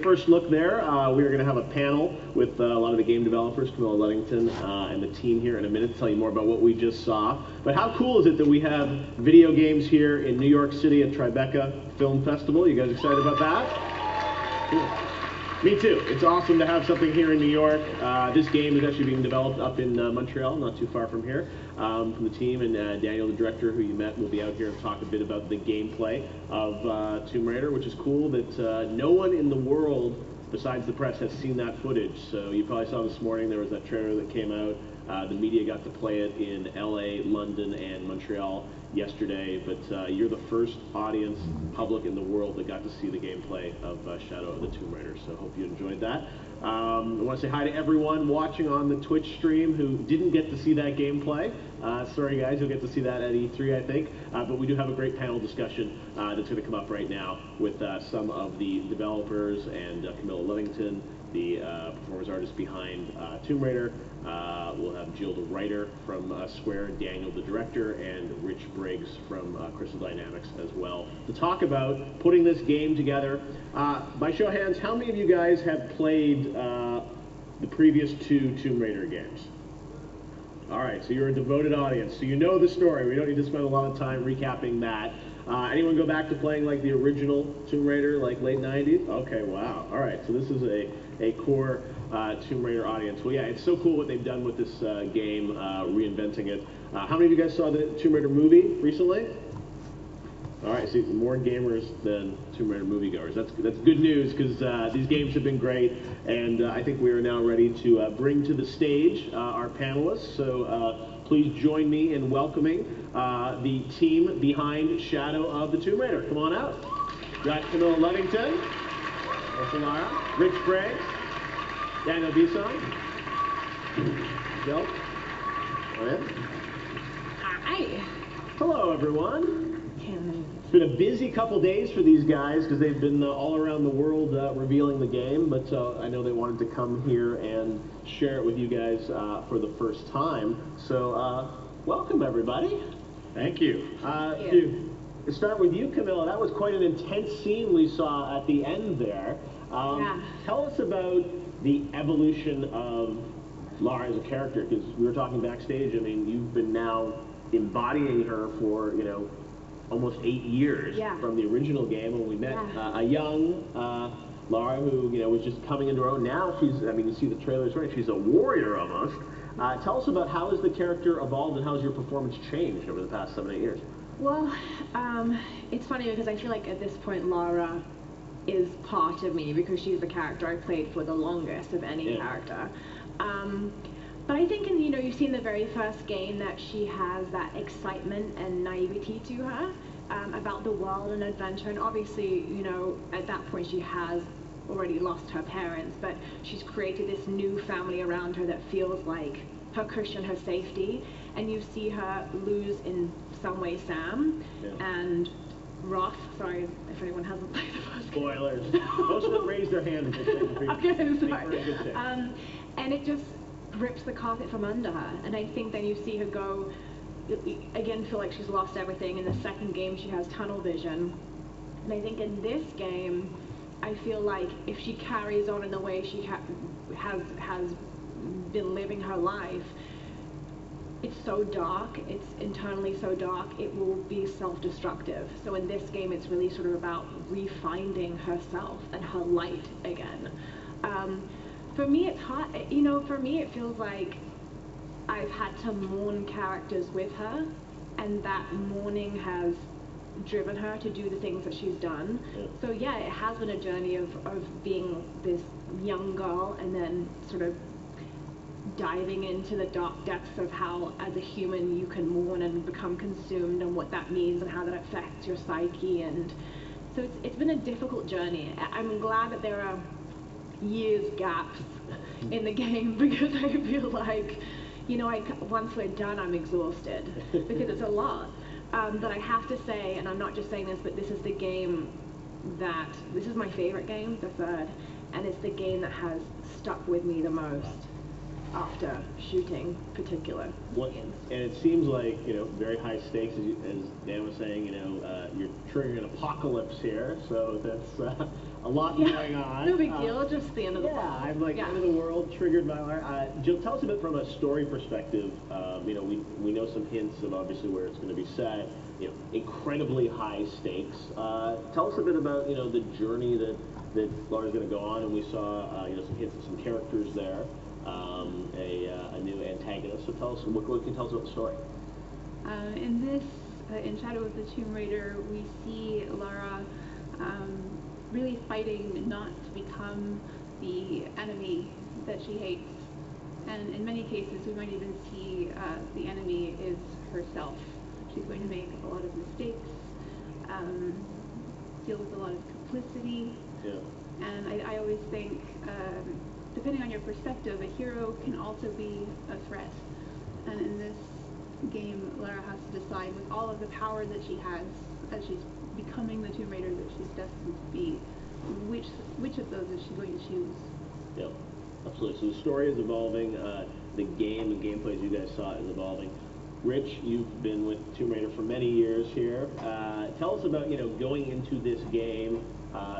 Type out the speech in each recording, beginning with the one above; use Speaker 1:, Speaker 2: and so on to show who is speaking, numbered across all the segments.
Speaker 1: First look there, we are going to have a panel with a lot of the game developers, Camilla Ludington and the team here in a minute to tell you more about what we just saw. But how cool is it that we have video games here in New York City at Tribeca Film Festival? You guys excited about that? Cool. Me too. It's awesome to have something here in New York. This game is actually being developed up in Montreal, not too far from here, from the team. And Daniel, the director, who you met, will be out here to talk a bit about the gameplay of Tomb Raider, which is cool that no one in the world besides the press has seen that footage. So you probably saw this morning there was that trailer that came out. The media got to play it in LA, London, and Montreal yesterday, but you're the first audience, public in the world that got to see the gameplay of Shadow of the Tomb Raider, so hope you enjoyed that. I want to say hi to everyone watching on the Twitch stream who didn't get to see that gameplay. Sorry guys, you'll get to see that at E3, I think, but we do have a great panel discussion that's going to come up right now with some of the developers and Camilla Ludington, the performance artist behind Tomb Raider. We'll have Jill, the writer from Square, Daniel, the director, and Rich Briggs from Crystal Dynamics as well, to talk about putting this game together. By show of hands, how many of you guys have played the previous two Tomb Raider games? All right, so you're a devoted audience, so you know the story. We don't need to spend a lot of time recapping that. Anyone go back to playing like the original Tomb Raider, like late 90s? Okay, wow. All right, so this is a core Tomb Raider audience. Well, yeah, it's so cool what they've done with this game, reinventing it. How many of you guys saw the Tomb Raider movie recently? All right, see, more gamers than Tomb Raider moviegoers. That's good news, because these games have been great, and I think we are now ready to bring to the stage our panelists. So please join me in welcoming the team behind Shadow of the Tomb Raider. Come on out. Got Camilla Ludington, Lara, Rich Briggs, Daniel Bisson, Jill. Go ahead.
Speaker 2: Hi.
Speaker 1: Hello, everyone. It's been a busy couple days for these guys because they've been all around the world revealing the game, but I know they wanted to come here and share it with you guys for the first time. So welcome, everybody.
Speaker 3: Thank you.
Speaker 1: To start with you, Camilla, that was quite an intense scene we saw at the end there.
Speaker 2: Yeah.
Speaker 1: Tell us about the evolution of Lara as a character, because we were talking backstage. I mean, you've been now embodying her for, you know, almost 8 years from the original game when we met a young Lara who, you know, was just coming into her own. Now she's, I mean, you see the trailers, right? She's a warrior almost. Tell us about how has the character evolved and how has your performance changed over the past 7 or 8 years?
Speaker 2: Well, it's funny because I feel like at this point Lara is part of me because she's the character I played for the longest of any character. But I think, you know, you see in the very first game that she has that excitement and naivety to her about the world and adventure. And obviously, you know, at that point she has already lost her parents, but she's created this new family around her that feels like her cushion, her safety. And you see her lose in some way Sam and Roth. Sorry if anyone hasn't played the first game.
Speaker 1: Spoilers. Most of them raised their hand.
Speaker 2: Okay, sorry. And it just rips the carpet from under her, and I think then you see her go again, feel like she's lost everything. In the second game she has tunnel vision, and I think in this game I feel like if she carries on in the way she has been living her life, it's so dark, it's internally so dark, it will be self-destructive. So in this game it's really sort of about refinding herself and her light again. For me, it's hard, you know, for me it feels like I've had to mourn characters with her, and that mourning has driven her to do the things that she's done. So yeah, it has been a journey of being this young girl and then sort of diving into the dark depths of how, as a human, you can mourn and become consumed, and what that means and how that affects your psyche. And so it's been a difficult journey. I'm glad that there are years gaps in the game, because I feel like, you know, once we're done I'm exhausted because it's a lot. But I have to say, and I'm not just saying this, but this is the game this is my favorite game, the third, and it's the game that has stuck with me the most after shooting particular scenes.
Speaker 1: And it seems like, you know, very high stakes, as Dan was saying, you know, you're triggering an apocalypse here, so that's a lot going on.
Speaker 2: No big deal, just the end of the
Speaker 1: Yeah,
Speaker 2: world.
Speaker 1: I'm like, end of the world, triggered by Lara. Jill, tell us a bit from a story perspective. You know, we know some hints of obviously where it's going to be set. You know, incredibly high stakes. Tell us a bit about, you know, the journey that Lara's going to go on, and we saw, you know, some hints of some characters there. A new antagonist. So tell us, what can you tell us about the story?
Speaker 3: In this, in Shadow of the Tomb Raider, we see Lara really fighting not to become the enemy that she hates. And in many cases, we might even see the enemy is herself. She's going to make a lot of mistakes, deal with a lot of complicity.
Speaker 1: Yeah.
Speaker 3: And I always think, depending on your perspective, a hero can also be a threat. And in this game, Lara has to decide, with all of the power that she has, as she's becoming the Tomb Raider that she's destined to be, which of those is she going to choose?
Speaker 1: Yep, absolutely. So the story is evolving. The game and gameplay, as you guys saw, is evolving. Rich, you've been with Tomb Raider for many years here. Tell us about, you know, going into this game.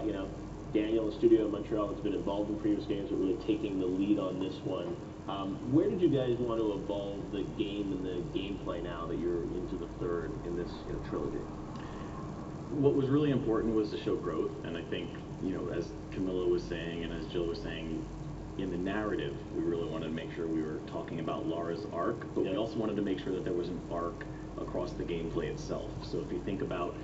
Speaker 1: You know, Daniel, the studio in Montreal, has been involved in previous games, but really taking the lead on this one. Where did you guys want to evolve the game and the gameplay now that you're into the third in this, you know, trilogy?
Speaker 4: What was really important was to show growth, and I think, you know, as Camilla was saying and as Jill was saying, in the narrative, we really wanted to make sure we were talking about Lara's arc, but we also wanted to make sure that there was an arc across the gameplay itself. So if you think about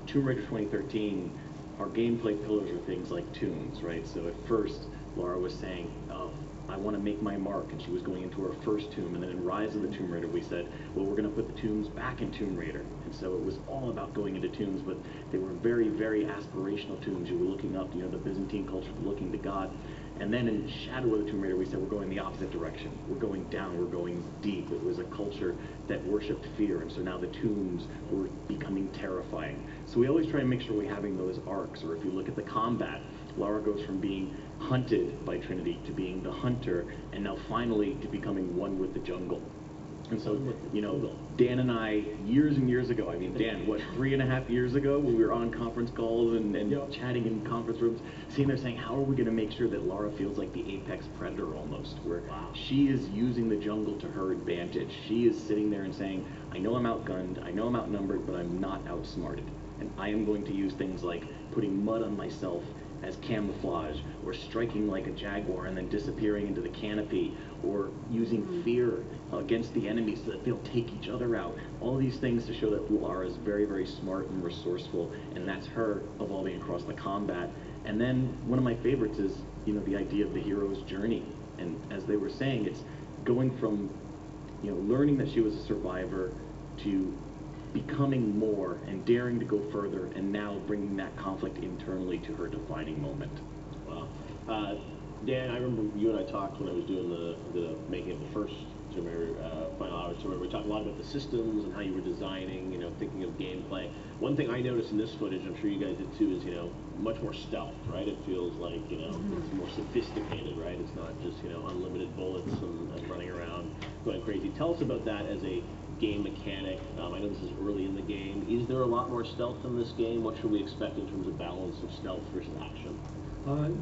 Speaker 4: Tomb Raider 2013, our gameplay pillars are things like tombs, right? So at first, Lara was saying, oh, I want to make my mark, and she was going into her first tomb, and then in Rise of the Tomb Raider, we said, well, we're going to put the tombs back in Tomb Raider. And so it was all about going into tombs, but they were very, very aspirational tombs. You were looking up, you know, the Byzantine culture, looking to God. And then in Shadow of the Tomb Raider, we said we're going the opposite direction. We're going down, we're going deep. It was a culture that worshipped fear, and so now the tombs were becoming terrifying. So we always try and make sure we're having those arcs, or if you look at the combat, Lara goes from being hunted by Trinity to being the hunter, and now finally to becoming one with the jungle. And so, you know, Dan and I, years and years ago, I mean, Dan, what, 3.5 years ago, when we were on conference calls and chatting in conference rooms, sitting there saying, how are we going to make sure that Lara feels like the apex predator almost, where she is using the jungle to her advantage. She is sitting there and saying, I know I'm outgunned, I know I'm outnumbered, but I'm not outsmarted. And I am going to use things like putting mud on myself as camouflage, or striking like a jaguar and then disappearing into the canopy, or using fear against the enemy so that they'll take each other out. All these things to show that Lara is very, very smart and resourceful, and that's her evolving across the combat. And then one of my favorites is, you know, the idea of the hero's journey. And as they were saying, it's going from, you know, learning that she was a survivor to becoming more and daring to go further, and now bringing that conflict internally to her defining moment.
Speaker 1: Wow. Dan, I remember you and I talked when I was doing the making of the first Tomb Raider, Final Hours Tomb Raider. We talked a lot about the systems and how you were designing, you know, thinking of gameplay. One thing I noticed in this footage, I'm sure you guys did too, is, you know, much more stealth, right? It feels like, you know, it's more sophisticated, right? It's not just, you know, unlimited bullets and running around going crazy. Tell us about that as a game mechanic. I know this is early in the game. Is there a lot more stealth in this game? What should we expect in terms of balance of stealth versus action?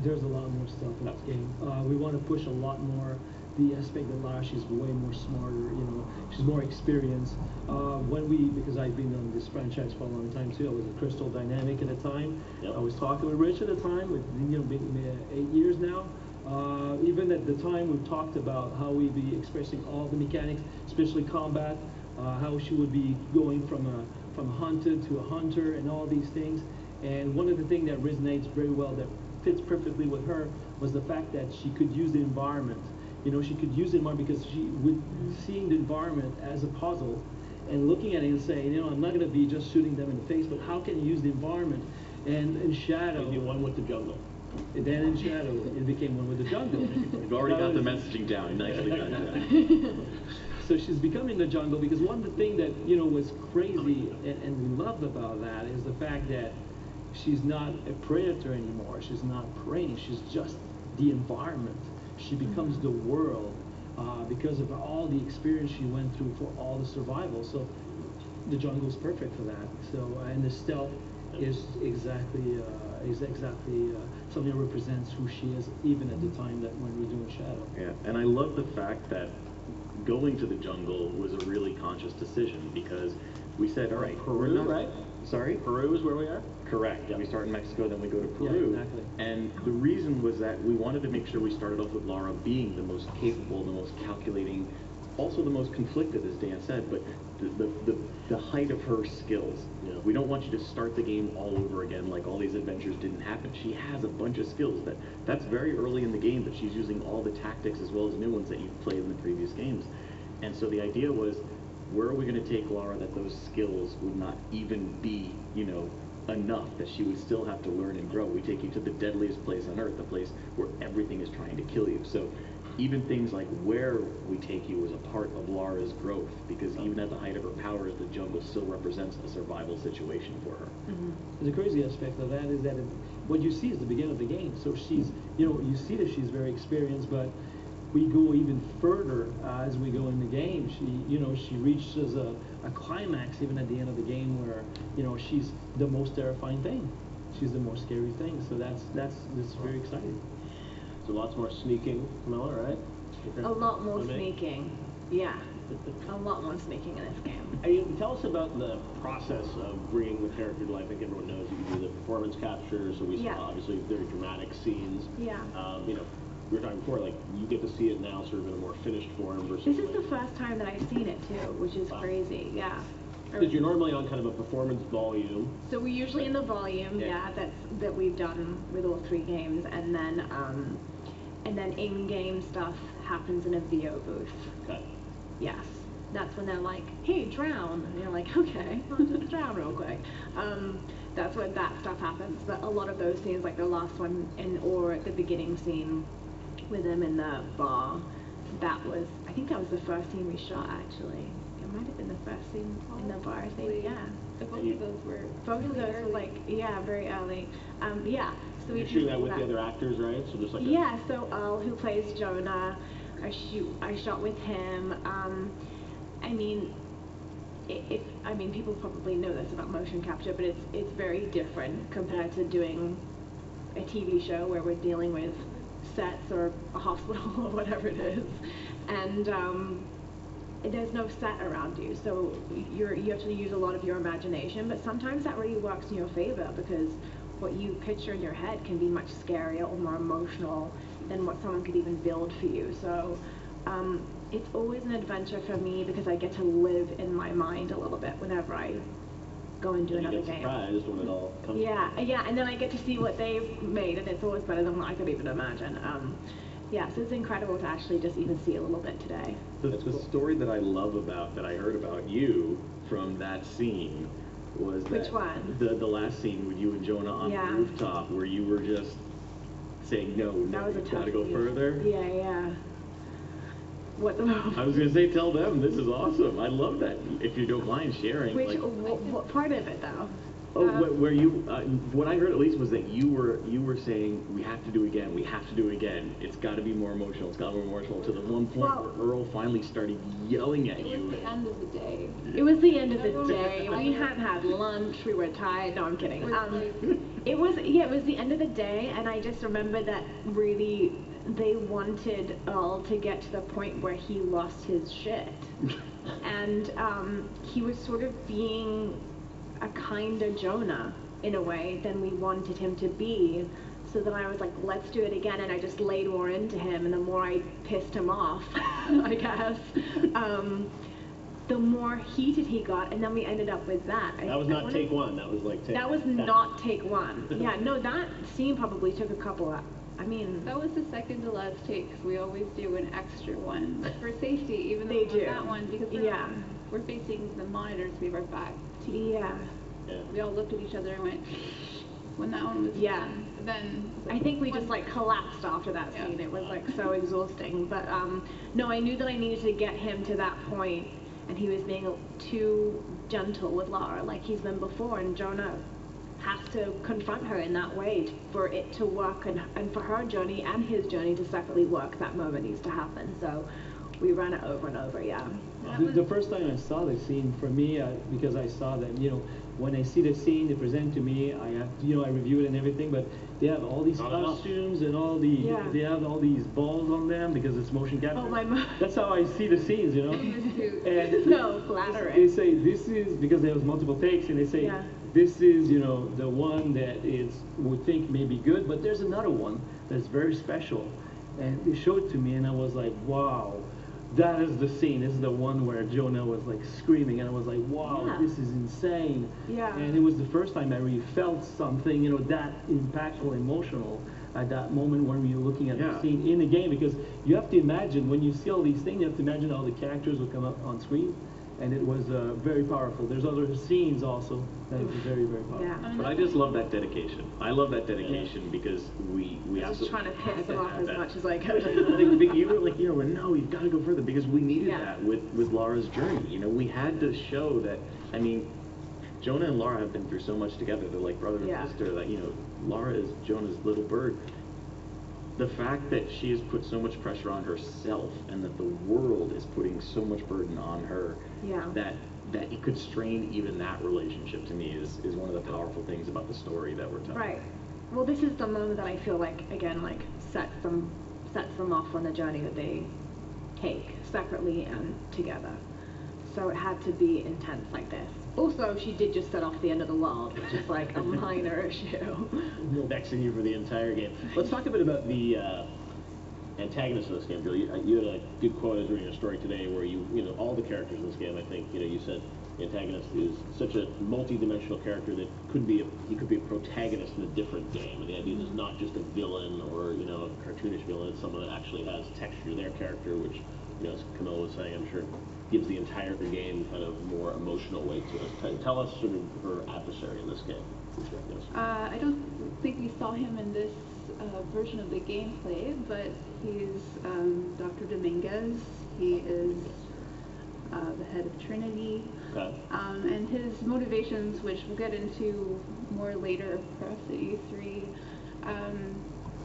Speaker 5: There's a lot more stealth in this game. We want to push a lot more the aspect that Lara, she's way more smarter, you know, she's more experienced. Because I've been on this franchise for a long time too, I was at Crystal Dynamic at the time. I was talking with Rich at the time, with, you know, been 8 years now. Even at the time, we've talked about how we'd be expressing all the mechanics, especially combat, how she would be going from a hunted to a hunter and all these things. And one of the things that resonates very well, that fits perfectly with her, was the fact that she could use the environment. You know, she could use the environment because she would seeing the environment as a puzzle and looking at it and saying, you know, I'm not going to be just shooting them in the face, but how can you use the environment? And in Shadow,
Speaker 1: you one with the jungle.
Speaker 5: And then in Shadow, it became one with the jungle.
Speaker 4: You've already got the messaging down. Nicely done.
Speaker 5: So she's becoming the jungle, because one of the things that, you know, was crazy and we loved about that is the fact that she's not a predator anymore. She's not preying. She's just the environment. She becomes the world because of all the experience she went through for all the survival. So the jungle's perfect for that. So and the stealth is exactly something that represents who she is, even at the time that when we're doing Shadow.
Speaker 4: Yeah, and I love the fact that going to the jungle was a really conscious decision, because we said, all right, we're
Speaker 1: Peru,
Speaker 4: not,
Speaker 1: right?
Speaker 4: Sorry?
Speaker 1: Peru is where we are?
Speaker 4: Correct.
Speaker 1: Yeah.
Speaker 4: We start in Mexico, then we go to
Speaker 5: Yeah,
Speaker 4: Peru.
Speaker 5: exactly.
Speaker 4: And the reason was that we wanted to make sure we started off with Lara being the most capable, the most calculating, also the most conflicted, as Dan said, but the height of her skills.
Speaker 1: Yeah.
Speaker 4: We don't want you to start the game all over again, like all these adventures didn't happen. She has a bunch of skills that's very early in the game, but she's using all the tactics as well as new ones that you've played in the previous games. And so the idea was, where are we going to take Lara that those skills would not even be, enough, that she would still have to learn and grow? We take you to the deadliest place on earth, the place where everything is trying to kill you. So even things like where we take you is a part of Lara's growth, because even at the height of her powers, the jungle still represents a survival situation for her.
Speaker 5: The crazy aspect of that is that what you see is the beginning of the game. So she's, you see that she's very experienced, but we go even further as we go in the game. She reaches a climax even at the end of the game where, she's the most terrifying thing. She's the most scary thing. So that's very exciting.
Speaker 1: So lots more sneaking, Camilla, right? Okay.
Speaker 2: A lot more
Speaker 1: Maybe.
Speaker 2: sneaking. Yeah. A lot more sneaking in this game.
Speaker 1: Tell us about the process of bringing the character to life. I think everyone knows you do the performance capture, so we
Speaker 2: Yeah.
Speaker 1: saw obviously very dramatic scenes.
Speaker 2: Yeah.
Speaker 1: We were talking before, like, you get to see it now sort of in a more finished form versus...
Speaker 2: This is the first time that I've seen it too, which is
Speaker 1: Wow.
Speaker 2: crazy. Yeah.
Speaker 1: Because you're normally on kind of a performance volume.
Speaker 2: So we're usually in the volume,
Speaker 1: Yeah.
Speaker 2: that we've done with all 3 games, and then in-game stuff happens in a VO booth.
Speaker 1: Okay.
Speaker 2: Yes, that's when they're like, "Hey, drown," and you're like, "Okay, I'll just drown real quick." That's when that stuff happens. But a lot of those scenes, like the last one, or at the beginning scene with them in the bar, I think that was the first scene we shot actually. It might have been the first scene in the bar, I think. Yeah.
Speaker 3: Both of those were
Speaker 2: Both of
Speaker 3: really
Speaker 2: those were
Speaker 3: early.
Speaker 2: very early. Yeah. So we
Speaker 1: You're shooting
Speaker 2: do
Speaker 1: that with
Speaker 2: that.
Speaker 1: the other actors, right? So just like
Speaker 2: Yeah, so Earl, who plays Jonah, I shot with him. People probably know this about motion capture, but it's very different compared to doing a TV show where we're dealing with sets or a hospital or whatever it is, and there's no set around you, so you have to use a lot of your imagination. But sometimes that really works in your favor, because what you picture in your head can be much scarier or more emotional than what someone could even build for you. So it's always an adventure for me, because I get to live in my mind a little bit whenever I go and do
Speaker 1: you
Speaker 2: another
Speaker 1: get
Speaker 2: game.
Speaker 1: surprised when it all comes
Speaker 2: Yeah, and then I get to see what they've made, and it's always better than what I could even imagine. So it's incredible to actually just even see a little bit today.
Speaker 4: The story that I love that I heard about you from that scene was that
Speaker 2: Which one?
Speaker 4: The last scene with you and Jonah on
Speaker 2: Yeah.
Speaker 4: the rooftop, where you were just saying, no,
Speaker 2: That was a
Speaker 4: you've
Speaker 2: tough
Speaker 4: got to go
Speaker 2: scene.
Speaker 4: further.
Speaker 2: Yeah. What the...
Speaker 4: I was going to say, tell them, this is awesome. I love that, if you don't mind sharing.
Speaker 2: Which,
Speaker 4: like,
Speaker 2: what part of it, though?
Speaker 4: where you, what I heard at least was that you were saying, we have to do it again, we have to do it again. It's got to be more emotional, it's got to be more emotional, to the one point where Earl finally started yelling at
Speaker 3: It
Speaker 4: you.
Speaker 3: was the end of the day.
Speaker 2: It was the end of the day. We hadn't had lunch. We were tired. No, I'm kidding. It was the end of the day, and I just remember that really they wanted Earl to get to the point where he lost his shit, and he was sort of being a kinder Jonah in a way than we wanted him to be. So then I was like, let's do it again, and I just laid more into him, and the more I pissed him off, I guess, the more heated he got, and then we ended up with that.
Speaker 1: That was not take one, that was like take...
Speaker 2: That was not take one. Yeah, no, that scene probably took a couple of...
Speaker 3: That was the second to last take, because we always do an extra one for safety, even though
Speaker 2: They
Speaker 3: on
Speaker 2: do.
Speaker 3: that one, because we're facing the monitors, we have our back to you.
Speaker 2: Yeah.
Speaker 3: We all looked at each other and went, when that one was done, then...
Speaker 2: I think we just like collapsed after that scene. It was like so exhausting. But no, I knew that I needed to get him to that point, and he was being too gentle with Lara like he's been before, and Jonah has to confront her in that way for it to work, and for her journey and his journey to separately work. That moment needs to happen. So We ran it over and over, yeah.
Speaker 5: The first time I saw the scene, for me, because I saw that, when I see the scene, they present to me, I have, I review it and everything, but they have all these costumes and all they have all these balls on them because it's motion capture.
Speaker 2: Oh,
Speaker 5: That's how I see the scenes, And
Speaker 2: so flattering.
Speaker 5: They say this is, because there was multiple takes, and they say, this is, the one that would think may be good, but there's another one that's very special. And they showed it to me, and I was like, wow. That is the scene. This is the one where Jonah was like screaming, and I was like, "Wow, this is insane!"
Speaker 2: Yeah.
Speaker 5: And it was the first time I really felt something, that impactful, emotional at that moment when you're looking at the scene in the game. Because you have to imagine when you see all these things, you have to imagine how the characters will come up on screen, and it was very powerful. There's other scenes also that was very, very powerful.
Speaker 2: Yeah.
Speaker 4: But I just love that dedication. I love that dedication because we
Speaker 2: I was just trying to piss them off as much as I
Speaker 4: But
Speaker 2: could.
Speaker 4: you were like, no, you've got to go further because we needed that with Lara's journey. We had to show that. I mean, Jonah and Lara have been through so much together. They're like brother and sister. That Lara is Jonah's little bird. The fact that she has put so much pressure on herself and that the world is putting so much burden on her that it could strain even that relationship, to me, is one of the powerful things about the story that we're telling.
Speaker 2: Right. Well, this is the moment that I feel like, again, like sets them off on the journey that they take separately and together. So it had to be intense like this. Also, she did just set off the end of the world, which is like a minor issue.
Speaker 1: Vexing you for the entire game. Let's talk a bit about the antagonist of this game, Bill. You had a good quote. I was reading a story today where all the characters in this game, I think, you said the antagonist is such a multi-dimensional character that he could be a protagonist in a different game. And the idea is not just a villain or, a cartoonish villain. It's someone that actually has texture to their character, which, as Camilla was saying, I'm sure gives the entire game kind of more emotional weight to it. Tell us sort of her adversary in this game. Yes.
Speaker 3: I don't think we saw him in this version of the gameplay, but he's Dr. Dominguez. He is the head of Trinity.
Speaker 1: Okay.
Speaker 3: And his motivations, which we'll get into more later, perhaps at E3.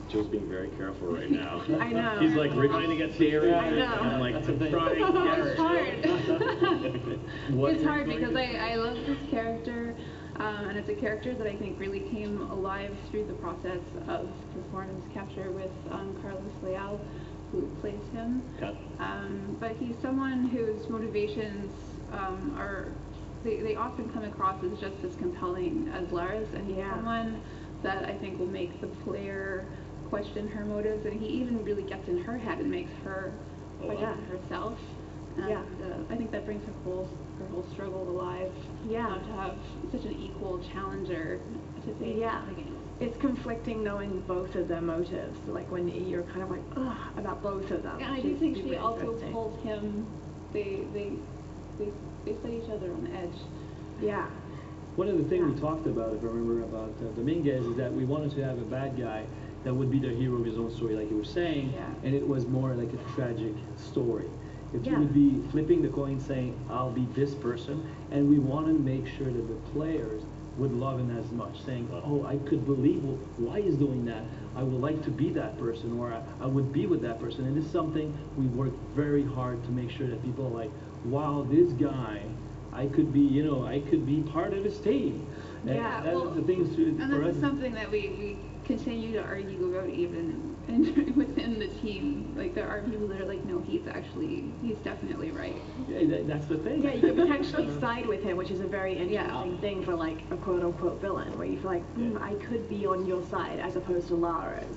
Speaker 4: Joe's being very careful right now.
Speaker 2: I know.
Speaker 4: He's like trying to get serious.
Speaker 2: I know.
Speaker 4: I'm like,
Speaker 2: That's
Speaker 4: trying to get
Speaker 3: It's hard.
Speaker 4: What
Speaker 3: It's hard because
Speaker 4: going
Speaker 3: I love this character, and it's a character that I think really came alive through the process of performance capture with Carlos Leal, who plays him.
Speaker 1: Okay.
Speaker 3: But he's someone whose motivations they often come across as just as compelling as Lara's, and he's someone that I think will make the player question her motives, and he even really gets in her head and makes her question herself. And I think that brings her whole struggle alive.
Speaker 2: Yeah.
Speaker 3: To have such an equal challenger to face.
Speaker 2: Yeah. It's conflicting knowing both of their motives. Like when you're kind of like, ugh, about both of them.
Speaker 3: And I do think she also pulls him. They set each other on edge.
Speaker 2: Yeah.
Speaker 5: One of the things we talked about, if I remember, about Dominguez is that we wanted to have a bad guy that would be the hero of his own story, like you were saying, and it was more like a tragic story. If you would be flipping the coin saying, I'll be this person, and we want to make sure that the players would love him as much, saying, oh, I could believe why he's doing that. I would like to be that person, or I would be with that person. And this is something we worked very hard to make sure that people are like, wow, this guy, I could be part of his team. And that's the things
Speaker 3: and this is something that we continue to argue about even within the team. Like there are people that are like, no, he's definitely right.
Speaker 5: Yeah, that's the thing.
Speaker 2: Yeah, you could potentially side with him, which is a very interesting thing for like a quote-unquote villain, where you feel like, I could be on your side as opposed to Lara's.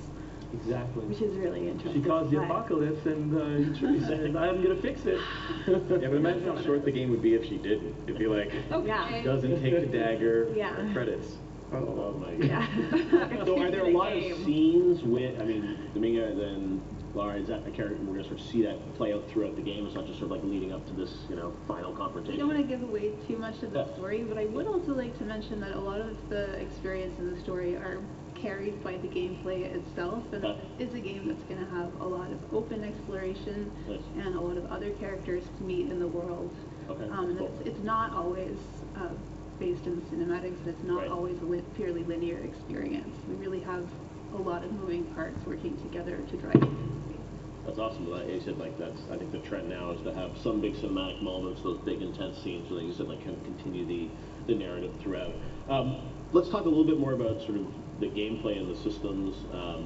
Speaker 5: Exactly.
Speaker 2: Which is really interesting.
Speaker 5: She caused the apocalypse, and he said, I'm going to fix it.
Speaker 4: Yeah, but imagine how short the game would be if she didn't. It'd be like, doesn't take the dagger, credits.
Speaker 1: Oh my God.
Speaker 2: Yeah.
Speaker 1: So are there a lot of scenes with, Dominguez and Lara, is that a character we're going to sort of see that play out throughout the game? It's not just sort of like leading up to this, final confrontation.
Speaker 3: I don't want to give away too much of the story, but I would also like to mention that a lot of the experience in the story are carried by the gameplay itself, and it's a game that's going to have a lot of open exploration and a lot of other characters to meet in the world. And it's not always based in the cinematics, and it's not always a purely linear experience. We really have a lot of moving parts working together to drive it.
Speaker 1: That's awesome. Like you said, like that's I think the trend now is to have some big cinematic moments, those big intense scenes, so like you said, like kind of continue the narrative throughout. Let's talk a little bit more about sort of the gameplay and the systems.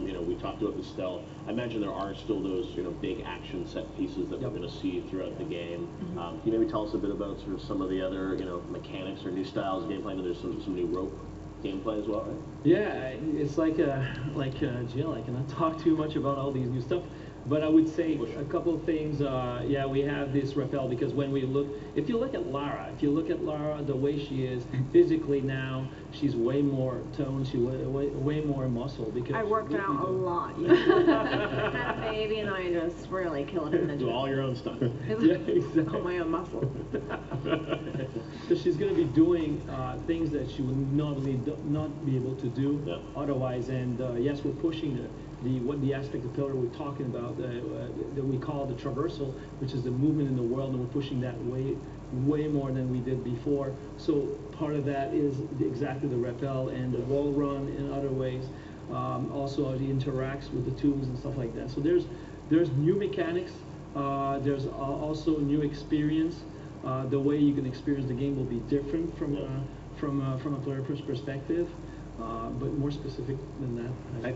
Speaker 1: You know, we talked about the stealth. I imagine there are still those big action set pieces that we're going to see throughout the game. Can you maybe tell us a bit about sort of some of the other mechanics or new styles of gameplay? I know there's some new rope gameplay as well, right?
Speaker 5: Yeah, it's like Jill. I cannot talk too much about all these new stuff, but I would say a couple of things. Yeah, we have this rappel because when we look, if you look at Lara, the way she is physically now, she's way more toned, she's way more muscle. Because
Speaker 6: I worked out a lot. Had a baby, and I just really kill it in the gym.
Speaker 1: Do all your own stuff.
Speaker 5: Yeah, exactly.
Speaker 6: All my own muscle.
Speaker 5: So she's going to be doing things that she would normally not be able to do otherwise. And yes, we're pushing the aspect of pillar we're talking about that we call the traversal, which is the movement in the world, and we're pushing that way more than we did before. So part of that is exactly the rappel and the wall run in other ways. Also, it interacts with the tubes and stuff like that. So there's new mechanics. There's also new experience. The way you can experience the game will be different from a player perspective. But more specific than that.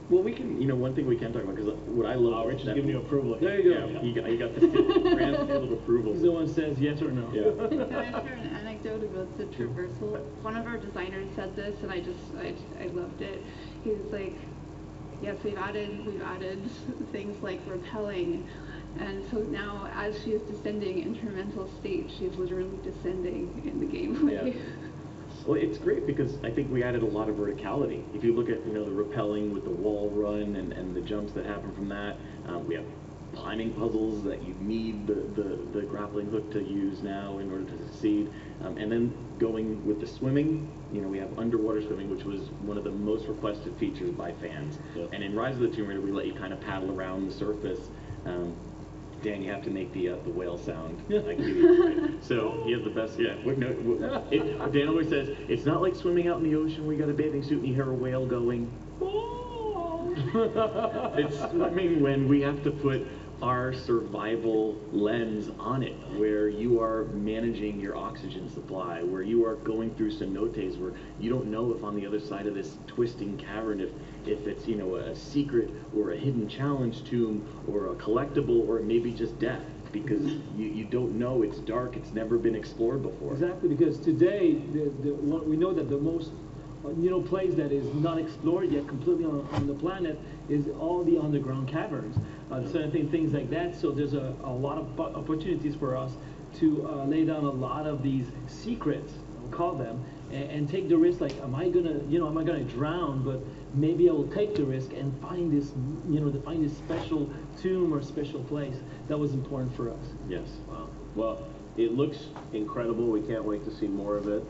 Speaker 4: Well, we can, one thing we can talk about, because what I love...
Speaker 1: Rich is giving you approval.
Speaker 5: There you go.
Speaker 4: Yeah, you got the grand seal of approval.
Speaker 5: He's the one says yes or no.
Speaker 4: Yeah.
Speaker 3: Can I share an anecdote about the traversal? One of our designers said this, and I loved it. He was like, yes, we've added things like rappelling, and so now as she is descending in her mental state, she's literally descending in the gameplay.
Speaker 4: Yeah. Well, it's great because I think we added a lot of verticality. If you look at the rappelling with the wall run and the jumps that happen from that, we have climbing puzzles that you need the grappling hook to use now in order to succeed. And then going with the swimming, we have underwater swimming, which was one of the most requested features by fans. Yep. And in Rise of the Tomb Raider, we let you kind of paddle around the surface. Dan, you have to make the whale sound. I give you so he has the best. Yeah. Dan always says it's not like swimming out in the ocean where you got a bathing suit and you hear a whale going. It's swimming when we have to put our survival lens on it, where you are managing your oxygen supply, where you are going through cenotes, where you don't know if on the other side of this twisting cavern, if it's a secret or a hidden challenge tomb or a collectible or maybe just death, because you don't know. It's dark. It's never been explored before.
Speaker 5: Exactly, because today we know that the most place that is not explored yet completely on the planet is all the underground caverns, certain things like that. So there's a lot of opportunities for us to lay down a lot of these secrets, we'll call them, and take the risk. Like, am I gonna drown? But maybe I will take the risk and find this, to find this special tomb or special place. That was important for us.
Speaker 4: Yes.
Speaker 1: Wow. Well, it looks incredible. We can't wait to see more of it.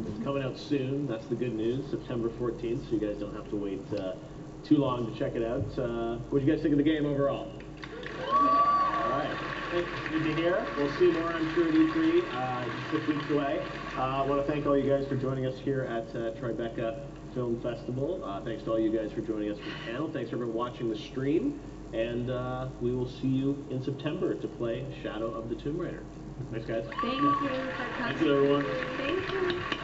Speaker 1: It's coming out soon. That's the good news. September 14th, so you guys don't have to wait too long to check it out. What did you guys think of the game overall? All right. Good to hear. We'll see more, I'm sure, at E3 just 6 weeks away. I want to thank all you guys for joining us here at Tribeca Film Festival. Thanks to all you guys for joining us for the panel. Thanks for everyone watching the stream. And we will see you in September to play Shadow of the Tomb Raider. Thanks, guys.
Speaker 6: Thank you for coming.
Speaker 1: Thank you, everyone.
Speaker 6: Thank you.